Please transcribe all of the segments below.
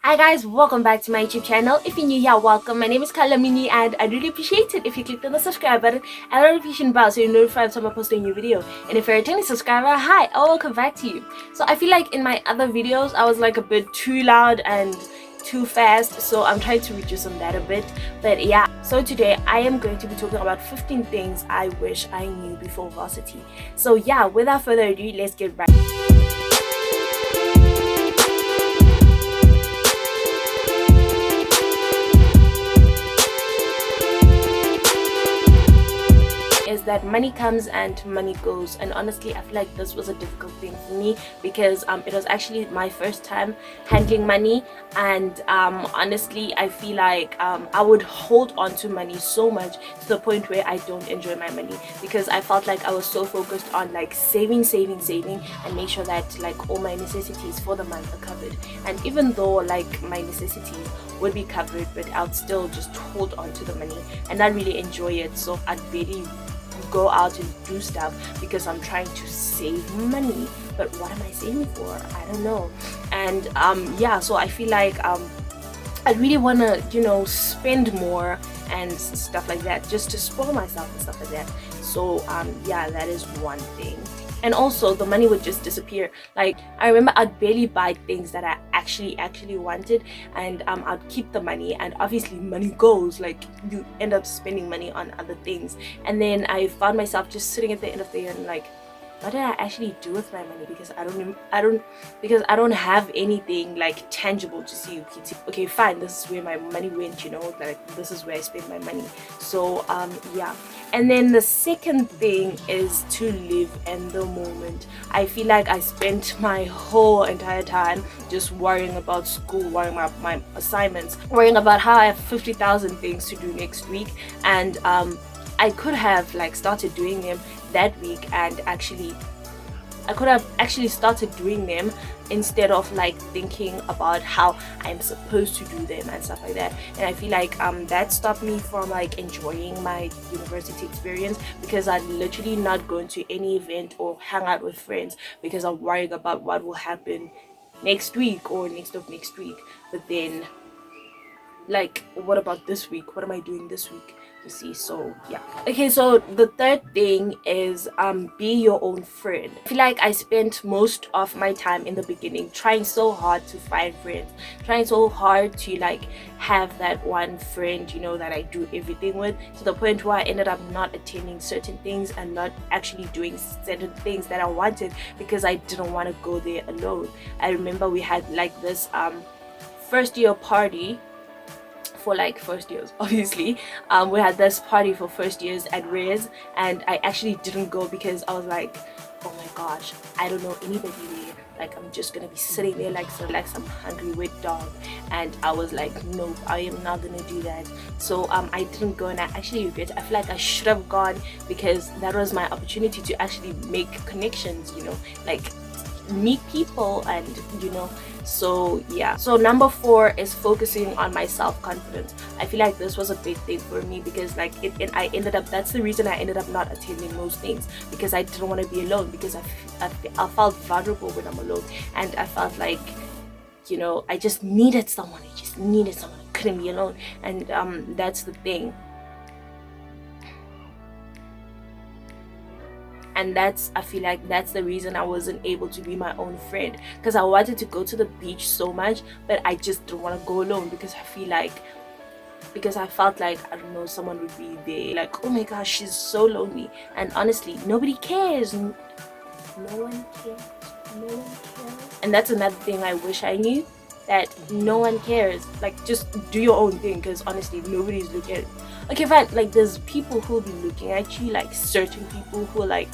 Hi guys, welcome back to my YouTube channel. If you're new here, welcome. My name is Kalamini and I'd really appreciate it if you clicked on the subscribe button and the notification bell so you're notified when I post a new video. And if you're a returning subscriber, hi, welcome back to you. So I feel like in my other videos I was like a bit too loud and too fast, so I'm trying to reduce on that a bit. But yeah, so today I am going to be talking about 15 things I wish I knew before varsity. So yeah, without further ado, let's get right. Is that money comes and money goes, and honestly I feel like this was a difficult thing for me because it was actually my first time handling money, and honestly I feel like I would hold on to money so much to the point where I don't enjoy my money because I felt like I was so focused on like saving and make sure that like all my necessities for the month are covered. And even though like my necessities would be covered, but I'd still just hold on to the money and not really enjoy it, so I'd really go out and do stuff because I'm trying to save money. But what am I saving for? I don't know. And yeah, so I feel like I really want to spend more and stuff like that, just to spoil myself and stuff like that. So yeah, that is one thing. And also the money would just disappear. Like I remember I'd barely buy things that I actually wanted, and I'd keep the money, and obviously money goes, like you end up spending money on other things. And then I found myself just sitting at the end of the year and like, what did I actually do with my money? Because I don't have anything like tangible to see. Okay, fine, this is where my money went, like this is where I spent my money. So yeah. And then the second thing is to live in the moment. I feel like I spent my whole entire time just worrying about school, worrying about my assignments, worrying about how I have 50,000 things to do next week, and I could have like started doing them that week, and I could have actually started doing them instead of like thinking about how I'm supposed to do them and stuff like that. And I feel like that stopped me from like enjoying my university experience because I'd literally not go to any event or hang out with friends because I'm worrying about what will happen next week or next of next week. But then like, what about this week? What am I doing this week? You see? So yeah. Okay, so the third thing is be your own friend. I feel like I spent most of my time in the beginning trying so hard to find friends, trying so hard to like have that one friend that I do everything with, to the point where I ended up not attending certain things and not actually doing certain things that I wanted because I didn't want to go there alone. I remember we had like this first year party for like first years, obviously. We had this party for first years at Reyes, and I actually didn't go because I was like, oh my gosh, I don't know anybody there, like I'm just gonna be sitting there like some hungry wet dog. And I was like, no, I am not gonna do that. So I didn't go, and I actually regret it. I feel like I should have gone because that was my opportunity to actually make connections, like meet people, and so yeah. So number 4 is focusing on my self-confidence. I feel like this was a big thing for me because like that's the reason I ended up not attending most things, because I didn't want to be alone, because I felt vulnerable when I'm alone, and I felt like I just needed someone. I couldn't be alone. And that's the thing. And I feel like that's the reason I wasn't able to be my own friend, because I wanted to go to the beach so much, but I just didn't want to go alone because I felt like, I don't know, someone would be there like, oh my gosh, she's so lonely. And honestly, nobody cares. No one cares. And that's another thing I wish I knew, that no one cares. Like, just do your own thing, because honestly nobody's looking at it. Okay, fine, like there's people who'll be looking at you, like certain people who are like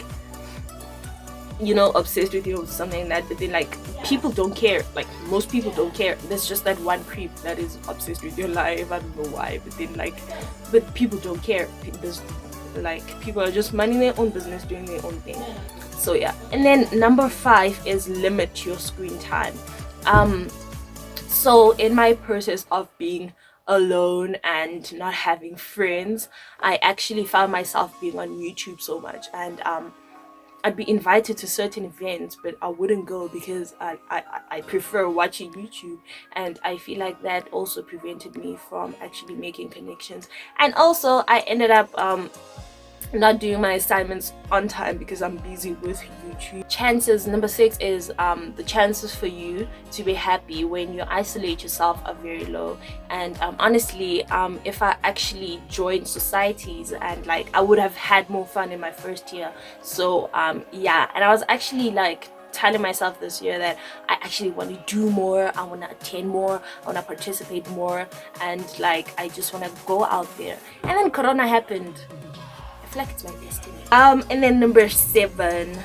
obsessed with you or something like that, but then like people don't care. Like most people don't care. There's just that one creep that is obsessed with your life. I don't know why, but then but people don't care. There's like, people are just minding their own business, doing their own thing. So yeah. And then number 5 is limit your screen time. So in my process of being alone and not having friends, I actually found myself being on YouTube so much. And I'd be invited to certain events, but I wouldn't go because I prefer watching YouTube, and I feel like that also prevented me from actually making connections. And also I ended up not doing my assignments on time because I'm busy with YouTube. Chances, number 6 is the chances for you to be happy when you isolate yourself are very low. And honestly, if I actually joined societies, and like I would have had more fun in my first year. So yeah, and I was actually like telling myself this year that I actually want to do more, I want to attend more, I want to participate more, and like I just want to go out there. And then Corona happened. I feel like it's my destiny. And then number 7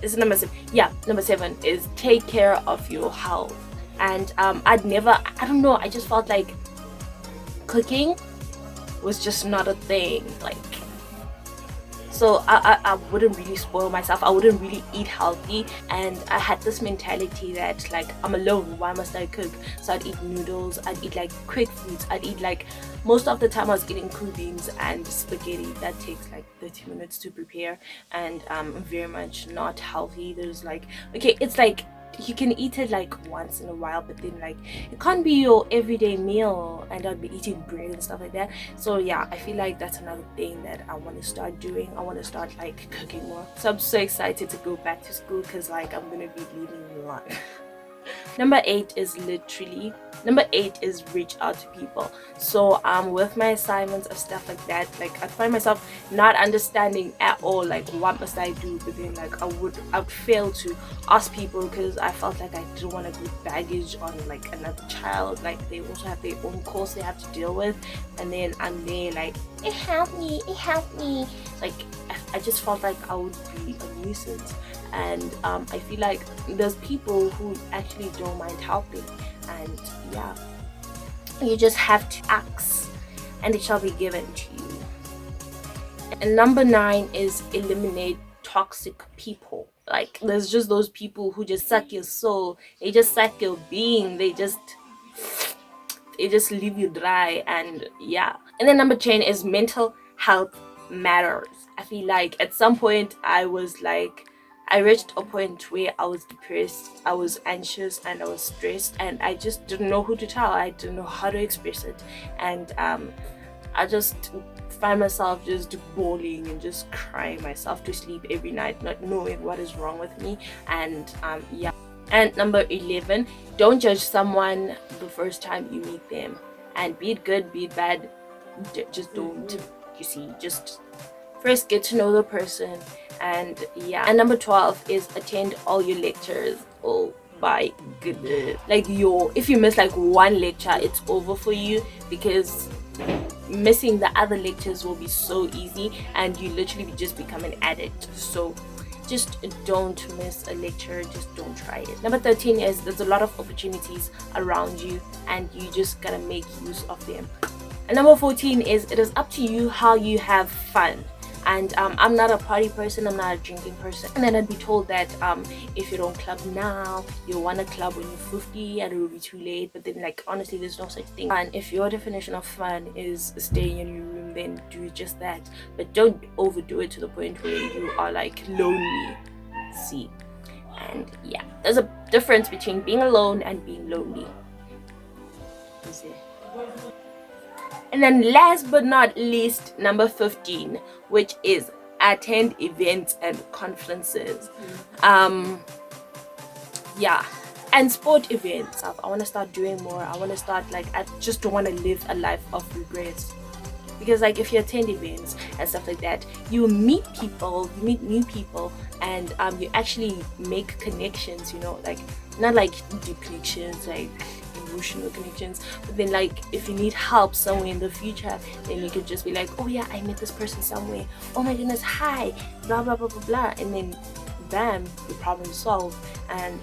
is number 7. Yeah, number 7 is take care of your health. And I don't know, I just felt like cooking was just not a thing. Like, so I wouldn't really spoil myself, I wouldn't really eat healthy, and I had this mentality that like I'm alone, why must I cook? So I'd eat noodles, I'd eat like quick foods, I'd eat like, most of the time I was eating cool beans and spaghetti that takes like 30 minutes to prepare, and very much not healthy. There's like, okay, it's like you can eat it like once in a while, but then like it can't be your everyday meal, and I'd be eating bread and stuff like that. So yeah, I feel like that's another thing that I want to start doing. I want to start like cooking more. So I'm so excited to go back to school because like I'm gonna be leaving a lot. Number 8 is reach out to people. So with my assignments and stuff like that, like I find myself not understanding at all like what must I do, but then like I would fail to ask people because I felt like I didn't want to put baggage on like another child. Like they also have their own course they have to deal with, and then I'm there like, it helped me. Like I just felt like I would be a nuisance. And I feel like there's people who actually don't mind helping, and yeah, you just have to ask and it shall be given to you. And number 9 is eliminate toxic people. Like there's just those people who just suck your soul, they just suck your being, they just leave you dry. And yeah, and then number 10 is mental health matters. I feel like at some point I reached a point where I was depressed, I was anxious, and I was stressed, and I just didn't know who to tell. I didn't know how to express it, and I just find myself just bawling and just crying myself to sleep every night, not knowing what is wrong with me. And yeah. And number 11, don't judge someone the first time you meet them, and be it good, be it bad, just don't. You see, just first get to know the person. And yeah, and number 12 is attend all your lectures. Oh my goodness, like if you miss like one lecture, it's over for you, because missing the other lectures will be so easy and you literally just become an addict. So just don't miss a lecture, just don't try it. Number 13 is there's a lot of opportunities around you and you just gotta make use of them. And number 14 is it is up to you how you have fun. And I'm not a party person, I'm not a drinking person. And then I'd be told that if you don't club now, you'll want to club when you're 50 and it will be too late. But then like honestly, there's no such thing. And if your definition of fun is staying in your room, then do just that. But don't overdo it to the point where you are like lonely. See? And yeah, there's a difference between being alone and being lonely. Is it? And then last but not least, number 15, which is attend events and conferences. Yeah, and sport events. I want to start doing more. I want to start like, I just don't want to live a life of regrets. Because like if you attend events and stuff like that, you meet people, you meet new people, and you actually make connections, you know, like not like deep connections, like emotional connections, but then like if you need help somewhere in the future, then you could just be like, oh yeah, I met this person somewhere, oh my goodness, hi, blah blah blah blah blah, and then bam, the problem solved. And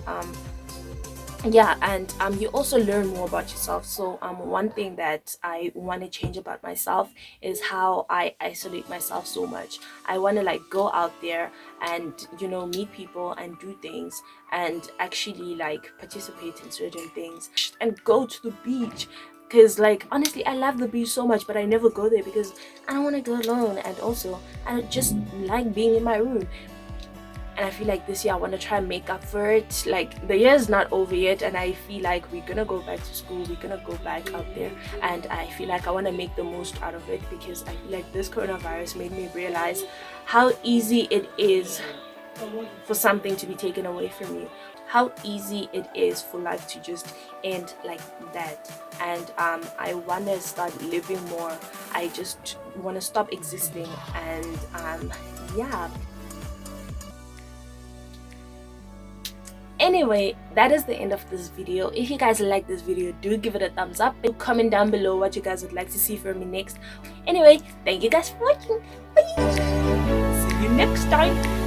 yeah, and you also learn more about yourself. So one thing that I want to change about myself is how I isolate myself so much. I want to like go out there and, you know, meet people and do things and actually like participate in certain things and go to the beach. Because like honestly, I love the beach so much, but I never go there because I don't want to go alone, and also I just like being in my room. and I feel like this year I want to try and make up for it. Like, the year is not over yet, and I feel like we're gonna go back to school, we're gonna go back out there, and I feel like I want to make the most out of it, because I feel like this coronavirus made me realize how easy it is for something to be taken away from you, how easy it is for life to just end like that. And I want to start living more. I just want to stop existing. And yeah, anyway, that is the end of this video. If you guys like this video, do give it a thumbs up and comment down below what you guys would like to see from me next. Anyway, thank you guys for watching. Bye. See you next time.